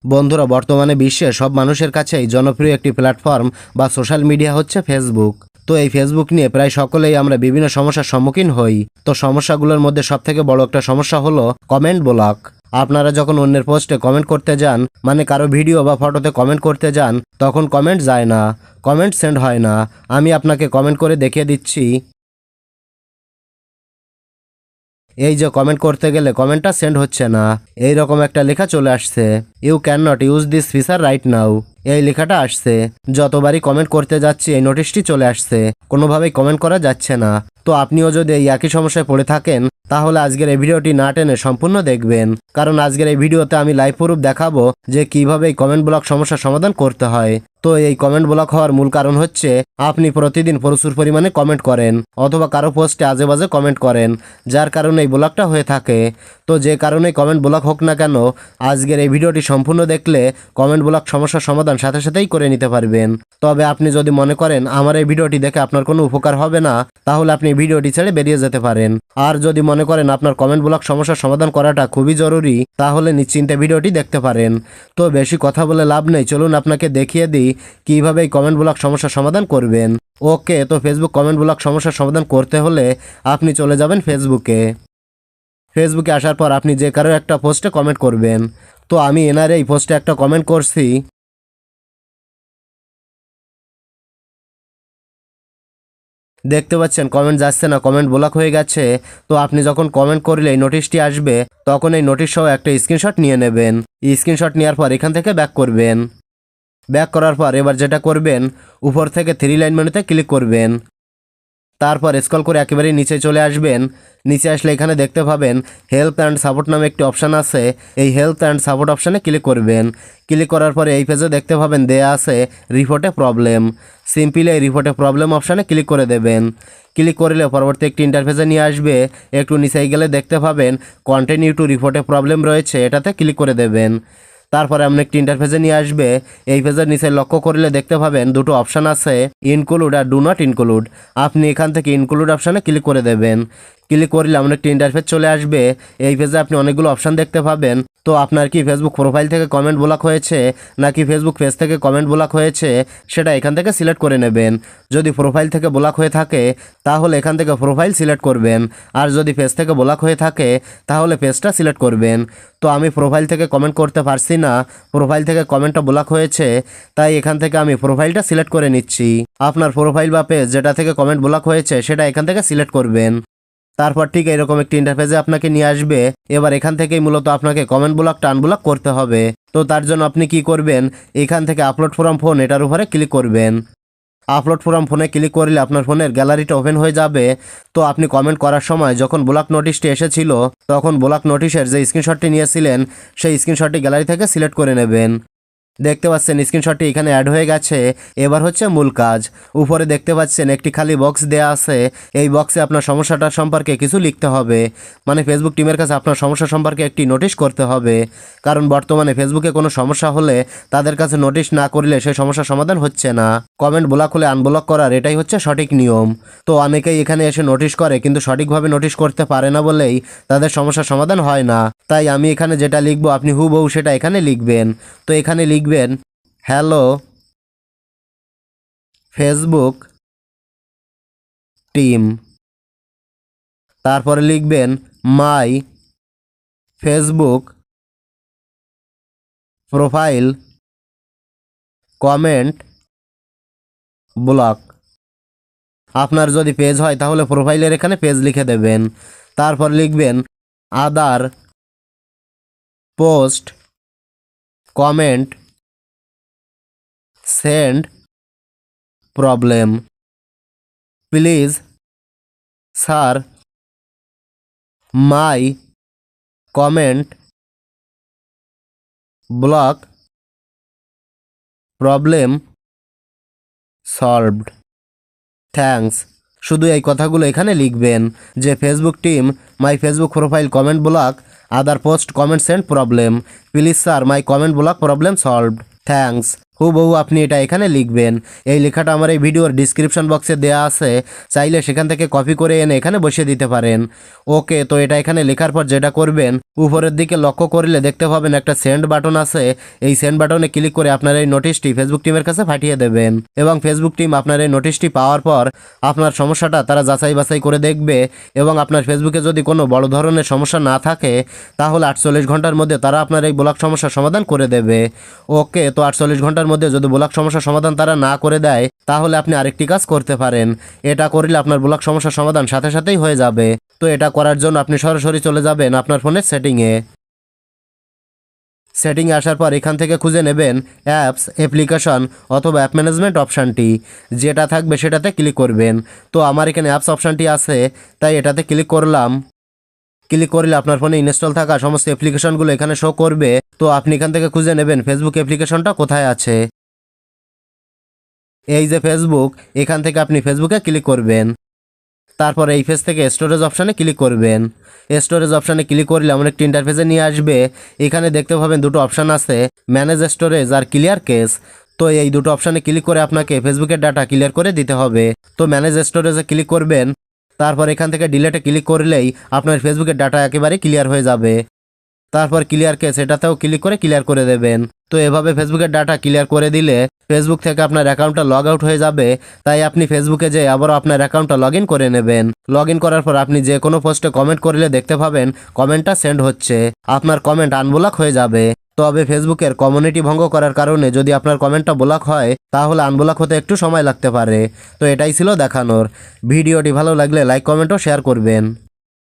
বন্ধুরা, বর্তমানে বিশ্বের সব মানুষের কাছেই জনপ্রিয় একটি প্ল্যাটফর্ম বা সোশ্যাল মিডিয়া হচ্ছে ফেসবুক। তো এই ফেসবুক নিয়ে প্রায় সকলেই আমরা বিভিন্ন সমস্যার সম্মুখীন হই। তো সমস্যাগুলোর মধ্যে সবথেকে বড় একটা সমস্যা হলো কমেন্ট ব্লক। আপনারা যখন অন্যের পোস্টে কমেন্ট করতে যান, মানে কারো ভিডিও বা ফটোতে কমেন্ট করতে যান, তখন কমেন্ট যায় না, কমেন্ট সেন্ড হয় না। আমি আপনাকে কমেন্ট করে দেখিয়ে দিচ্ছি। এই যে কমেন্ট করতে গেলে কমেন্টটা সেন্ড হচ্ছে না, এই রকম একটা লেখা চলে আসছে, you can not use this feature right now. এই লেখাটা আসছে। যতবারই কমেন্ট করতে যাচ্ছি এই নোটিশটি চলে আসছে, কোনোভাবেই কমেন্ট করা যাচ্ছে না। তো আপনিও যদি এই একই সমস্যায় পড়ে থাকেন, তাহলে আজকের এই ভিডিওটি না টেনে সম্পূর্ণ দেখবেন, কারণ আজকের এই ভিডিওতে আমি লাইভ প্রুফ দেখাবো যে কিভাবে এই কমেন্ট ব্লক সমস্যার সমাধান করতে হয়। তো এই কমেন্ট ব্লক হওয়ার মূল কারণ হচ্ছে আপনি প্রতিদিন প্রচুর পরিমাণে কমেন্ট করেন অথবা কারো পোস্টে আজে বাজে কমেন্ট করেন, যার কারণে এই ব্লকটা হয়ে থাকে। তো যে কারণে কমেন্ট ব্লক হোক না কেন, আজকের এই ভিডিওটি সম্পূর্ণ দেখলে কমেন্ট ব্লক সমস্যার সমাধান সাথে সাথেই করে নিতে পারবেন। তবে আপনি যদি মনে করেন আমার এই ভিডিওটি দেখে আপনার কোনো উপকার হবে না, তাহলে আপনি ভিডিওটি ছেড়ে বেরিয়ে যেতে পারেন। আর যদি মনে করেন আপনার কমেন্ট ব্লক সমস্যার সমাধান করাটা খুবই জরুরি, তাহলে নিশ্চিন্তে ভিডিওটি দেখতে পারেন। তো বেশি কথা বলে লাভ নেই, চলুন আপনাকে দেখিয়ে দিই কিভাবে এই কমেন্ট ব্লক সমস্যার সমাধান করবেন। ওকে, তো ফেসবুক কমেন্ট ব্লক সমস্যার সমাধান করতে হলে আপনি চলে যাবেন ফেসবুকে। ফেসবুকে আসার পর আপনি যে কারো একটা পোস্টে কমেন্ট করবেন। তো আমি এনার এই পোস্টে একটা কমেন্ট করছি। দেখতে পাচ্ছেন কমেন্ট যাচ্ছে না, কমেন্ট ব্লক হয়ে গেছে। তো আপনি যখন কমেন্ট করলে এই নোটিশটি আসবে, তখন এই নোটিশ সহ একটা স্ক্রিনশট নিয়ে নেবেন। স্ক্রিনশট নেওয়ার পর এখান থেকে ব্যাক করবেন। ব্যাক করার পর এবার যেটা করবেন, উপর থেকে 3 লাইন মেনুতে ক্লিক করবেন। তারপর স্ক্রল করে একেবারে নিচে চলে আসবেন। নিচে আসলে এখানে দেখতে পাবেন হেল্প অ্যান্ড সাপোর্ট নামে একটি অপশান আছে। এই হেল্প অ্যান্ড সাপোর্ট অপশানে ক্লিক করবেন। ক্লিক করার পরে এই পেজে দেখতে পাবেন দেয়া আছে রিপোর্টে প্রবলেম। সিম্পলি এই রিপোর্টে প্রবলেম অপশানে ক্লিক করে দেবেন। ক্লিক করলে পরবর্তী একটি ইন্টারফেসে নিয়ে আসবে। একটু নিচে গেলে দেখতে পাবেন কন্টিনিউ টু রিপোর্টে প্রবলেম রয়েছে, এটাতে ক্লিক করে দেবেন। তারপরে আপনি একটি ইন্টারফেসে নিয়ে আসবে। এই পেজের নিচে লক্ষ্য করলে দেখতে পাবেন দুটো অপশান আছে, ইনক্লুড আর ডু নট ইনক্লুড। আপনি এখান থেকে ইনক্লুড অপশানে ক্লিক করে দেবেন। ক্লিক করলে এমন একটি ইন্টারফেস চলে আসবে। এই পেজে আপনি অনেকগুলো অপশান দেখতে পাবেন। তো আপনার কি ফেসবুক প্রোফাইল থেকে কমেন্ট ব্লক হয়েছে নাকি ফেসবুক পেজ থেকে কমেন্ট ব্লক হয়েছে, সেটা এখান থেকে সিলেক্ট করে নেবেন। যদি প্রোফাইল থেকে ব্লক হয়ে থাকে তাহলে এখান থেকে প্রোফাইল সিলেক্ট করবেন, আর যদি পেজ থেকে ব্লক হয়ে থাকে তাহলে পেজটা সিলেক্ট করবেন। তো আমি প্রোফাইল থেকে কমেন্ট করতে পারছি না, প্রোফাইল থেকে কমেন্টটা ব্লক হয়েছে, তাই এখান থেকে আমি প্রোফাইলটা সিলেক্ট করে নিচ্ছি। আপনার প্রোফাইল বা পেজ যেটা থেকে কমেন্ট ব্লক হয়েছে সেটা এখান থেকে সিলেক্ট করবেন। তারপর ঠিক এরকম একটি ইন্টারফেসে আপনাকে নিয়ে আসবে। এবার এখান থেকেই মূলত আপনাকে কমেন্ট ব্লকটা আনব্লক করতে হবে। তো তার জন্য আপনি কি করবেন, এখান থেকে আপলোড ফ্রম ফোন এটার উপরে ক্লিক করবেন। আপলোড ফ্রম ফোনে ক্লিক করলে আপনার ফোনের গ্যালারিটা ওপেন হয়ে যাবে। তো আপনি কমেন্ট করার সময় যখন ব্লক নোটিশটি এসেছিল, তখন ব্লক নোটিশের যে স্ক্রিনশটটি নিয়েছিলেন সেই স্ক্রিনশটটি গ্যালারি থেকে সিলেক্ট করে নেবেন। দেখতে পাচ্ছেন স্ক্রিনশটটি এখানে অ্যাড হয়ে গেছে। এবার হচ্ছে মূল কাজ। উপরে দেখতে পাচ্ছেন একটি খালি বক্স দেয়া আছে। এই বক্সে আপনার সমস্যাটা সম্পর্কে কিছু লিখতে হবে, মানে ফেসবুক টিমের কাছে আপনার সমস্যা সম্পর্কে একটি নোটিশ করতে হবে। কারণ বর্তমানে ফেসবুকে কোনো সমস্যা হলে তাদের কাছে নোটিশ না করলে সেই সমস্যার সমাধান হচ্ছে না। কমেন্ট ব্লক হলে আনব্লক করার এটাই হচ্ছে সঠিক নিয়ম। তো অনেকেই এখানে এসে নোটিশ করে কিন্তু সঠিকভাবে নোটিশ করতে পারে না বলেই তাদের সমস্যার সমাধান হয় না। তাই আমি এখানে যেটা লিখবো আপনি হুবহু সেটা এখানে লিখবেন। তো এখানে লিখবেন হ্যালো ফেসবুক টিম। তারপরে লিখবেন my Facebook profile comment block. আপনার যদি পেজ হয় তাহলে প্রোফাইলের এখানে পেজ লিখে দেবেন। তারপর লিখবেন আদার post comment send problem please sir my comment block problem solved thanks. শুধু এই কথাগুলো এখানে লিখবেন যে Facebook team my Facebook profile comment block other post comment send problem please sir my comment block problem solved thanks. হুবহু আপনি এটা এখানে লিখবেন। এই লেখাটা আমার এই ভিডিওর ডিসক্রিপশন বক্সে দেওয়া আছে, চাইলে সেখান থেকে কপি করে এনে এখানে বসিয়ে দিতে পারেন। ওকে, তো এটা এখানে লেখার পর যেটা করবেন, উপরের দিকে লক্ষ্য করলে দেখতে পাবেন একটা সেন্ড বাটন আছে। এই সেন্ড বাটনে ক্লিক করে আপনার এই নোটিশটি ফেসবুক টিমের কাছে পাঠিয়ে দেবেন এবং ফেসবুক টিম আপনার এই নোটিশটি পাওয়ার পর আপনার সমস্যাটা তারা যাচাই বাছাই করে দেখবে এবং আপনার ফেসবুকে যদি কোনো বড় ধরনের সমস্যা না থাকে তাহলে 48 ঘন্টার মধ্যে তারা আপনার এই ব্লক সমস্যার সমাধান করে দেবে। ওকে, তো 48 ঘন্টার মধ্যে যদি ব্লক সমস্যার সমাধান তারা না করে দেয় তাহলে আপনি আরেকটি কাজ করতে পারেন। এটা করলে আপনার ব্লক সমস্যার সমাধান সাথে সাথেই হয়ে যাবে। তো এটা করার জন্য আপনি সরাসরি চলে যাবেন আপনার ফোনের সেটিংয়ে। সেটিংয়ে আসার পর এখান থেকে খুঁজে নেবেন অ্যাপস, অ্যাপ্লিকেশন অথবা অ্যাপ ম্যানেজমেন্ট অপশানটি, যেটা থাকবে সেটাতে ক্লিক করবেন। তো আমার এখানে অ্যাপস অপশানটি আছে, তাই এটাতে ক্লিক করলাম। ক্লিক করলে আপনার ফোনে ইনস্টল থাকা সমস্ত অ্যাপ্লিকেশনগুলো এখানে শো করবে। তো আপনি এখান থেকে খুঁজে নেবেন ফেসবুক অ্যাপ্লিকেশনটা কোথায় আছে। এই যে ফেসবুক, এখান থেকে আপনি ফেসবুকে ক্লিক করবেন। তারপর এই পেজ থেকে স্টোরেজ অপশানে ক্লিক করবেন। স্টোরেজ অপশানে ক্লিক করলে এমন একটি ইন্টারফেসে নিয়ে আসবে। এখানে দেখতে পাবেন দুটো অপশান আছে, ম্যানেজ স্টোরেজ আর ক্লিয়ার কেস। তো এই দুটো অপশানে ক্লিক করে আপনাকে ফেসবুকের ডাটা ক্লিয়ার করে দিতে হবে। তো ম্যানেজ স্টোরেজে ক্লিক করবেন। তারপর এখান থেকে ডিলেটে ক্লিক করলেই আপনার ফেসবুকের ডাটা একেবারে ক্লিয়ার হয়ে যাবে। তারপর ক্লিয়ার কেস এটাতেও ক্লিক করে ক্লিয়ার করে দেবেন। তো এভাবে ফেসবুকের ডাটা ক্লিয়ার করে দিলে ফেসবুক থেকে আপনার অ্যাকাউন্টটা লগ আউট হয়ে যাবে। তাই আপনি ফেসবুকে যেয়ে আবারও আপনার অ্যাকাউন্টটা লগ ইন করে নেবেন। লগ ইন করার পর আপনি যে কোনো পোস্টে কমেন্ট করলে দেখতে পাবেন কমেন্টটা সেন্ড হচ্ছে। আপনার কমেন্ট আনব্লক হয়ে যাবে। তবে ফেসবুকের কমিউনিটি ভঙ্গ করার কারণে যদি আপনার কমেন্টটা ব্লক হয় তাহলে আনব্লক হতে একটু সময় লাগতে পারে। তো এটাই ছিল দেখানোর। ভিডিওটি ভালো লাগলে লাইক, কমেন্ট ও শেয়ার করবেন।